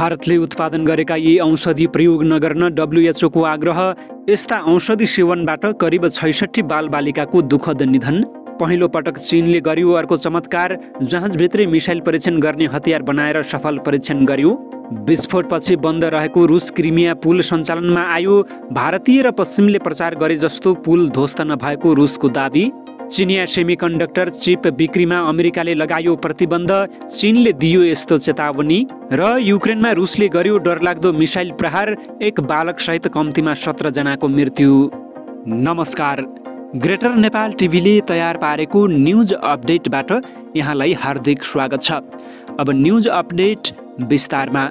भारतले उत्पादन गरेका यी औषधि प्रयोग नगर्न WHO को आग्रह। यस्ता औषधि सेवनबाट करिब 66 बालबालिकाको दुःखद निधन। पहिलो पटक चीनले गर्यो अर्को चमत्कार, जहाजभित्रै मिसाइल परीक्षण गर्ने हतियार बनाएर सफल परीक्षण गर्यो। विस्फोटपछि बन्द रहेको रुस क्रिमिया पुल सञ्चालनमा आयो। भारतीय र पश्चिमले प्रचार गरे जस्तो पुल ध्वस्त नभएको रुसको दाबी। चिनिया सेमिकन्डक्टर चिप बिक्रीमा अमेरिकाले लगायो प्रतिबन्ध, चीनले दियो यस्तो चेतावनी। र युक्रेनमा रुसले गर्यो डरलाग्दो मिसाइल प्रहार, एक बालकसहित कम्तीमा 17 जनाको मृत्यु। नमस्कार, ग्रेटर नेपाल टिभीले तयार पारेको न्युज अपडेटबाट यहाँलाई हार्दिक स्वागत छ। अब न्युज अपडेट विस्तारमा।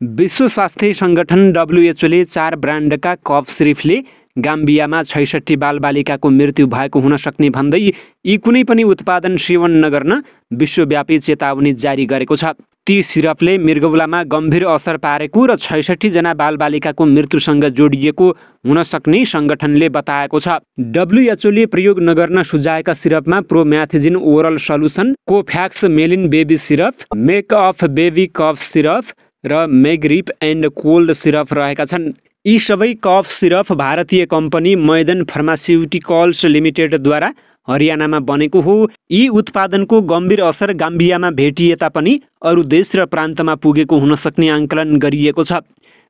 विश्व स्वास्थ्य सङ्गठन WHO ले 4 ब्रान्डका कफ सिरपले गाम्बियामा 66 बालबालिकाको मृत्यु भएको हुन सक्ने भन्दै यी कुनै पनि उत्पादन सेवन नगर्न विश्वव्यापी चेतावनी जारी गरेको छ। ती सिरपले मृगौलामा गम्भीर असर पारेको र 66 जना बालबालिकाको मृत्युसँग जोडिएको हुन सक्ने सङ्गठनले बताएको छ। WHO ले प्रयोग नगर्न सुझाएका सिरपमा promethazine oral solution, Kofexmalin baby syrup, Makoff baby cough syrup र मेग्रिप एन्ड कोल्ड सिरप रहेका छन्। यी सबै कफ सिरप भारतीय कम्पनी मैदन फार्मास्युटिकल्स लिमिटेडद्वारा हरियानामा बनेको हो। यी उत्पादनको गम्भीर असर गाम्बियामा भेटिए तापनि अरू देश र प्रान्तमा पुगेको हुन सक्ने आङ्कलन गरिएको छ।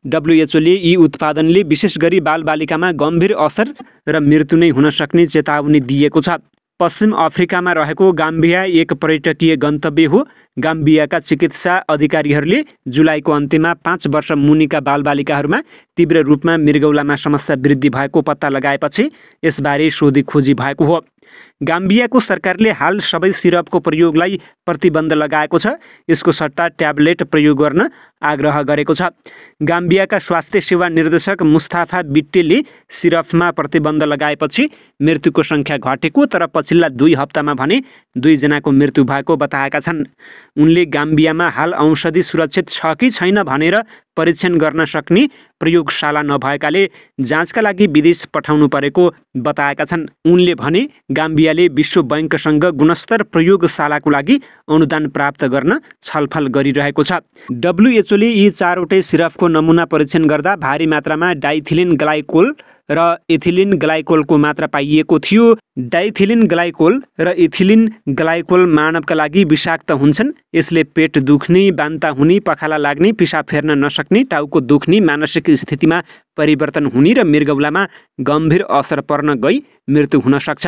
WHO ले यी उत्पादनले विशेष गरी बालबालिकामा गम्भीर असर र मृत्यु नै हुन सक्ने चेतावनी दिएको छ। पश्चिम अफ्रिकामा रहेको गाम्बिया एक पर्यटकीय गन्तव्य हो। गाम्बियाका चिकित्सा अधिकारीहरूले जुलाईको अन्त्यमा 5 वर्ष मुनिका बालबालिकाहरूमा तीव्र रूपमा मृगौलामा समस्या वृद्धि भएको पत्ता लगाएपछि यसबारे सोधी खोजी भएको हो। गाम्बियाको सरकारले हाल सबै सिरपको प्रयोगलाई प्रतिबन्ध लगाएको छ। यसको सट्टा ट्याब्लेट प्रयोग गर्न आग्रह गरेको छ। गाम्बियाका स्वास्थ्य सेवा निर्देशक मुस्ताफा बिट्टेले सिरपमा प्रतिबन्ध लगाएपछि मृत्युको सङ्ख्या घटेको, तर पछिल्ला 2 हप्तामा भने 2 जनाको मृत्यु भएको बताएका छन्। उनले गाम्बियामा हाल औषधि सुरक्षित छ कि छैन भनेर परीक्षण गर्न सक्ने प्रयोगशाला नभएकाले जाँचका लागि विदेश पठाउनु परेको बताएका छन्। उनले भने गाम्बियाले विश्व बैंकसँग गुणस्तर प्रयोगशालाको लागि अनुदान प्राप्त गर्न छलफल गरिरहेको छ। WHO ले यी 4वटै सिरपको नमुना परीक्षण गर्दा भारी मात्रामा डाइथिलिन ग्लाइकोल र इथिलिन ग्लाइकोलको मात्रा पाइएको थियो। डाइथिलिन ग्लाइकोल र इथिलिन ग्लाइकोल मानवका लागि विषाक्त हुन्छन्। यसले पेट दुख्ने, बान्ता हुने, पखाला लाग्ने, पिसाब फेर्न नसक्ने, टाउको दुख्ने, मानसिक स्थितिमा परिवर्तन हुने र मृगौलामा गम्भीर असर पर्न गई मृत्यु हुन सक्छ।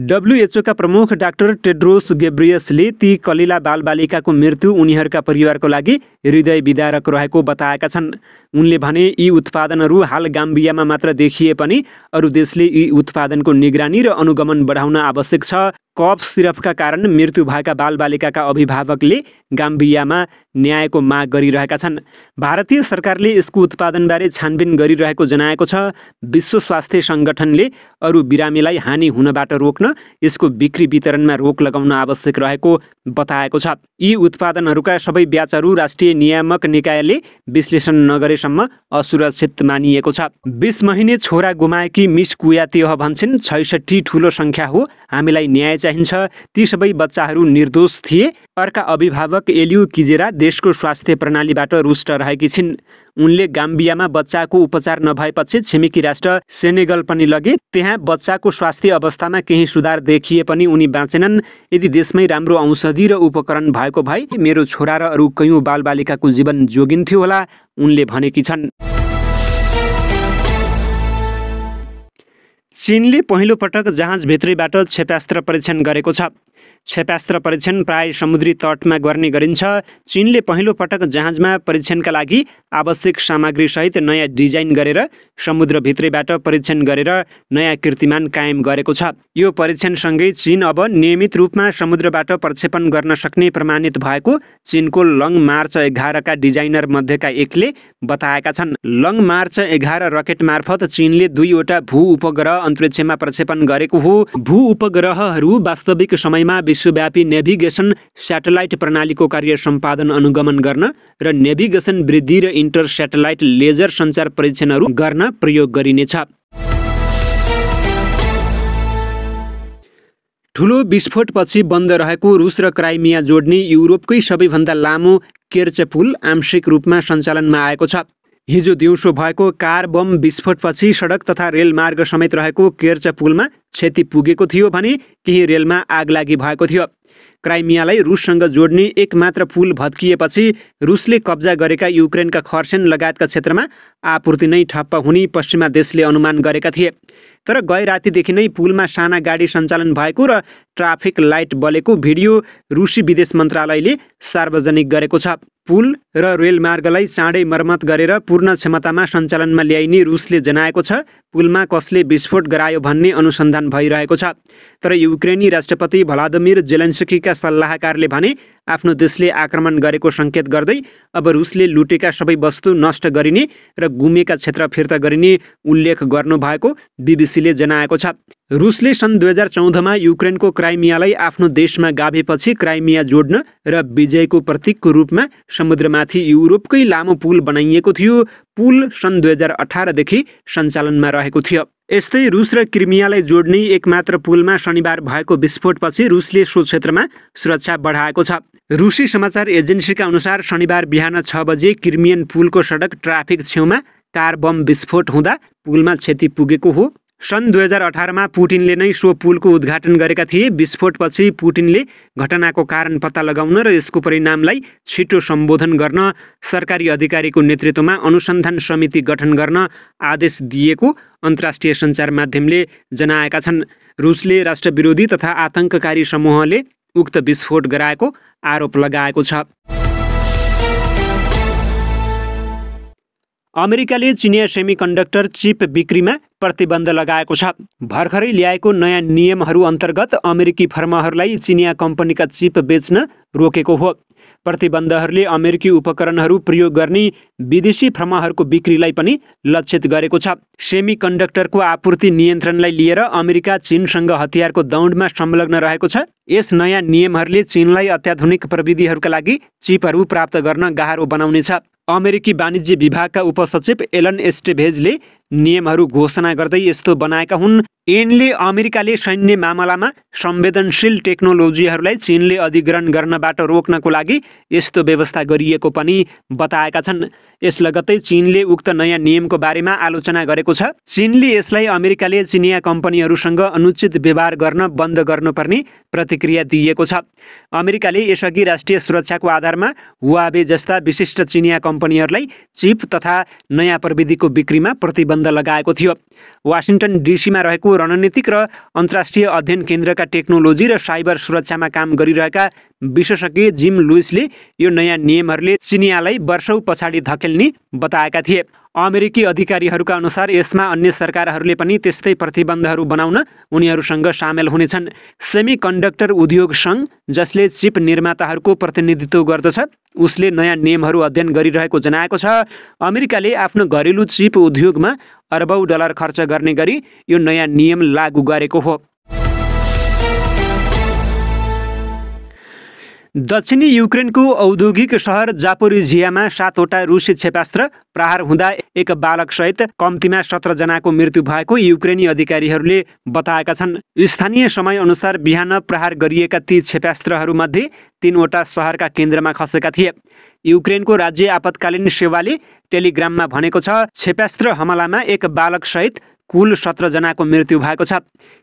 WHO का प्रमुख डाक्टर टेड्रोस गेब्रियसले ती कलिला बालबालिकाको मृत्यु उनीहरूका परिवारको लागि हृदय विदारक रहेको बताएका छन्। उनले भने यी उत्पादनहरू हाल गाम्बियामा मात्र देखिए पनि अरू देशले यी उत्पादनको निगरानी र अनुगमन बढाउन आवश्यक छ। कफ सिरपका कारण मृत्यु भएका बालबालिकाका अभिभावकले गाम्बियामा न्यायको माग गरिरहेका छन्। भारतीय सरकारले यसको उत्पादनबारे छानबिन गरिरहेको जनाएको छ। विश्व स्वास्थ्य सङ्गठनले अरू बिरामीलाई हानि हुनबाट रोक्न यसको बिक्री वितरणमा रोक लगाउन आवश्यक रहेको बताएको छ। यी उत्पादनहरूका सबै ब्याचहरू राष्ट्रिय नियामक निकायले विश्लेषण नगरेसम्म असुरक्षित मानिएको छ। 20 महिने छोरा गुमाएकी मिस कुयातेह भन्छन्, 66 ठुलो सङ्ख्या हो, हामीलाई न्याय चाहिन्छ। ती सबै बच्चाहरू निर्दोष थिए। अर्का अभिभावक एलियु किजेरा देशको स्वास्थ्य प्रणालीबाट रुष्ट रहेकी छिन्। उनले गाम्बियामा बच्चाको उपचार नभएपछि छिमेकी राष्ट्र सेनेगल पनि लगे। त्यहाँ बच्चाको स्वास्थ्य अवस्थामा केही सुधार देखिए पनि उनी बाँचेनन्। यदि देशमै राम्रो औषधि र उपकरण भएको भए मेरो छोरा र अरू कयौँ बालबालिकाको जीवन जोगिन्थ्यो होला, उनले भनेकी छन्। चीनले पहिलो पटक जहाजभित्रैबाट क्षेप्यास्त्र परीक्षण गरेको छ। क्षेप्यास्त्र परीक्षण प्राय समुद्री तटमा गर्ने गरिन्छ। चीनले पहिलो पटक जहाजमा परीक्षणका लागि आवश्यक सामग्रीसहित नयाँ डिजाइन गरेर समुद्रभित्रैबाट परीक्षण गरेर नयाँ कीर्तिमान कायम गरेको छ। यो परीक्षणसँगै चीन अब नियमित रूपमा समुद्रबाट प्रक्षेपण गर्न सक्ने प्रमाणित भएको चीनको लङ मार्च 11 का डिजाइनर मध्येका एकले बताएका छन्। लङ मार्च 11 रकेट मार्फत चीनले 2वटा भू उपग्रह अन्तरिक्षमा प्रक्षेपण गरेको हो। भू उपग्रहहरू वास्तविक समयमा विश्वव्यापी नेभिगेसन स्याटेलाइट प्रणालीको कार्य सम्पादन अनुगमन गर्न र नेभिगेसन वृद्धि र इन्टर स्याटेलाइट लेजर सञ्चार परीक्षणहरू गर्न प्रयोग गरिनेछ। ठुलो विस्फोटपछि बन्द रहेको रुस र क्राइमिया जोड्ने युरोपकै सबैभन्दा लामो केर्च पुल आंशिक रूपमा सञ्चालनमा आएको छ। हिजो दिउँसो भएको कार बम विस्फोटपछि सडक तथा रेलमार्ग समेत रहेको केर्च पुलमा क्षति पुगेको थियो भने केही रेलमा आगलागी भएको थियो। क्राइमियालाई रुससँग जोड्ने एकमात्र पुल भत्किएपछि रुसले कब्जा गरेका युक्रेनका खर्सेन लगायतका क्षेत्रमा आपूर्ति नै ठप्प हुने पश्चिमा देशले अनुमान गरेका थिए। तर गए रातिदेखि नै पुलमा साना गाडी सञ्चालन भएको र ट्राफिक लाइट बलेको भिडियो रुसी विदेश मन्त्रालयले सार्वजनिक गरेको छ। पुल र रेलमार्गलाई चाँडै मर्मत गरेर पूर्ण क्षमतामा सञ्चालनमा ल्याइने रुसले जनाएको छ। पुलमा कसले विस्फोट गरायो भन्ने अनुसन्धान भइरहेको छ। तर युक्रेनी राष्ट्रपति भ्लादिमिर जेलेन्स्कीका सल्लाहकारले भने आफ्नो देशले आक्रमण गरेको सङ्केत गर्दै अब रुसले लुटेका सबै वस्तु नष्ट गरिने र गुमेका क्षेत्र फिर्ता गरिने उल्लेख गर्नुभएको बिबिसीले जनाएको छ। रुसले सन् 2014मा युक्रेनको क्राइमियालाई आफ्नो देशमा गाभेपछि क्राइमिया जोड्न र विजयको प्रतीकको रूपमा समुद्रमाथि युरोपकै लामो पुल बनाइएको थियो। पुल सन् 2018देखि सञ्चालनमा रहेको थियो। यस्तै रुस र क्रिमियालाई जोड्ने एकमात्र पुलमा शनिबार भएको विस्फोटपछि रुसले सो क्षेत्रमा सुरक्षा बढाएको छ। रुसी समाचार एजेन्सीका अनुसार शनिबार बिहान 6 बजे क्रिमियन पुलको सडक ट्राफिक छेउमा कार बम विस्फोट हुँदा पुलमा क्षति पुगेको हो। सन् 2018मा पुटिनले नै सो पुलको उद्घाटन गरेका थिए। विस्फोटपछि पुटिनले घटनाको कारण पत्ता लगाउन र यसको परिणामलाई छिटो सम्बोधन गर्न सरकारी अधिकारीको नेतृत्वमा अनुसन्धान समिति गठन गर्न आदेश दिएको अन्तर्राष्ट्रिय सञ्चार माध्यमले जनाएका छन्। रुसले राष्ट्रविरोधी तथा आतङ्ककारी समूहले उक्त विस्फोट गराएको आरोप लगाएको छ। अमेरिकाले चिनिया सेमिकन्डक्टर चिप बिक्रीमा प्रतिबन्ध लगाएको छ। भर्खरै ल्याएको नयाँ नियमहरू अन्तर्गत अमेरिकी फर्महरूलाई चिनिया कम्पनीका चिप बेच्न रोकेको हो। प्रतिबन्धहरूले अमेरिकी उपकरणहरू प्रयोग गर्ने विदेशी फर्महरूको बिक्रीलाई पनि लक्षित गरेको छ। सेमिकन्डक्टरको आपूर्ति नियन्त्रणलाई लिएर अमेरिका चीनसँग हतियारको दौडमा संलग्न रहेको छ। यस नयाँ नियमहरूले चीनलाई अत्याधुनिक प्रविधिहरूका लागि चिपहरू प्राप्त गर्न गाह्रो बनाउनेछ। अमेरिकी वाणिज्य विभागका उपसचिव एलन एस्टेभेजले नियमहरू घोषणा गर्दै यस्तो बनाएका हुन्। ऐनले अमेरिकाले सैन्य मामलामा संवेदनशील टेक्नोलोजीहरूलाई चीनले अधिग्रहण गर्नबाट रोक्नको लागि यस्तो व्यवस्था गरिएको पनि बताएका छन्। यस लगत्तै चीनले उक्त नयाँ नियमको बारेमा आलोचना गरेको छ। चीनले यसलाई अमेरिकाले चिनिया कम्पनीहरूसँग अनुचित व्यवहार गर्न बन्द गर्नुपर्ने प्रतिक्रिया दिएको छ। अमेरिकाले यसअघि राष्ट्रिय सुरक्षाको आधारमा हुआवे जस्ता विशिष्ट चिनिया कम्पनीहरूलाई चिप तथा नयाँ प्रविधिको बिक्रीमा प्रतिबन्ध लगाएको थियो। वाशिंटन डीसीमा रहेको रणनीतिक र अन्तर्राष्ट्रिय अध्ययन केन्द्रका टेक्नोलोजी र साइबर सुरक्षामा काम गरिरहेका विशेषज्ञ जिम लुइसले यो नयाँ नियमहरूले चिनियालाई वर्षौं पछाडि धकेल्ने बताएका थिए। अमेरिकी अधिकारीहरूका अनुसार यसमा अन्य सरकारहरूले पनि त्यस्तै प्रतिबन्धहरू बनाउन उनीहरूसँग सामेल हुनेछन्। सेमिकन्डक्टर उद्योग सङ्घ, जसले चिप निर्माताहरूको प्रतिनिधित्व गर्दछ, उसले नयाँ नियमहरू अध्ययन गरिरहेको जनाएको छ। अमेरिकाले आफ्नो घरेलु चिप उद्योगमा अरबौं डलर खर्च गर्ने गरी यो नयाँ नियम लागू गरेको हो। दक्षिणी युक्रेनको औद्योगिक सहर जापोरिझियामा 7वटा रुसी क्षेपास्त्र प्रहार हुँदा एक बालकसहित कम्तीमा 17 जनाको मृत्यु भएको युक्रेनी अधिकारीहरूले बताएका छन्। स्थानीय समयअनुसार बिहान प्रहार गरिएका ती क्षेपास्त्रहरूमध्ये 3वटा सहरका केन्द्रमा खसेका थिए। युक्रेनको राज्य आपतकालीन सेवाले टेलिग्राममा भनेको छ, क्षेपास्त्र हमलामा एक बालकसहित कुल 17 जनाको मृत्यु भएको छ।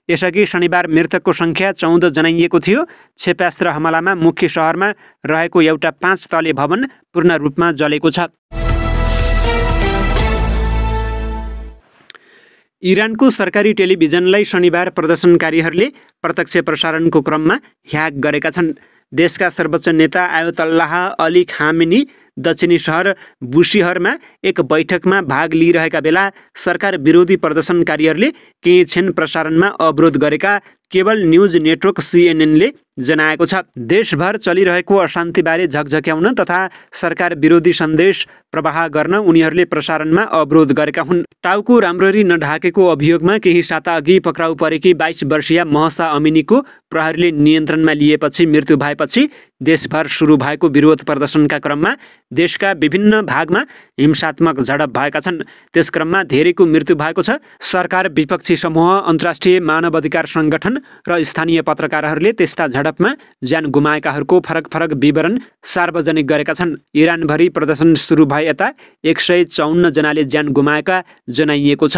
यसअघि शनिबार मृतकको सङ्ख्या 14 जनाइएको थियो। क्षेपास्त्र हमलामा मुख्य सहरमा रहेको एउटा 5 तले भवन पूर्ण रूपमा जलेको छ। इरानको सरकारी टेलिभिजनलाई शनिबार प्रदर्शनकारीहरूले प्रत्यक्ष प्रसारणको क्रममा ह्याक गरेका छन्। देशका सर्वोच्च नेता आयतल्लाह अली खामेनी दक्षिणी सहर बुशीहरमा एक बैठकमा भाग लिइरहेका बेला सरकार विरोधी प्रदर्शनकारीहरूले केही क्षण प्रसारणमा अवरोध गरेका केबल न्युज नेटवर्क सीएनएनले जनाएको छ। देशभर चलिरहेको अशान्तिबारे झकझक्याउन तथा सरकार विरोधी सन्देश प्रवाह गर्न उनीहरूले प्रसारणमा अवरोध गरेका हुन्। टाउको राम्ररी नढाकेको अभियोगमा केही साता अघि पक्राउ परेकी 22 वर्षीय महसा अमिनीको प्रहरीले नियन्त्रणमा लिएपछि मृत्यु भएपछि देशभर सुरु भएको विरोध प्रदर्शनका क्रममा देशका विभिन्न भागमा हिंसात्मक झडप भएका छन्। त्यसक्रममा धेरैको मृत्यु भएको छ। सरकार, विपक्षी समूह, अन्तर्राष्ट्रिय मानव अधिकार सङ्गठन र स्थानीय पत्रकारहरूले त्यस्ता झडपमा ज्यान गुमाएकाहरूको फरक विवरण सार्वजनिक गरेका छन्। इरानभरि प्रदर्शन सुरु भए यता 154 जनाले ज्यान गुमाएका जनाइएको छ।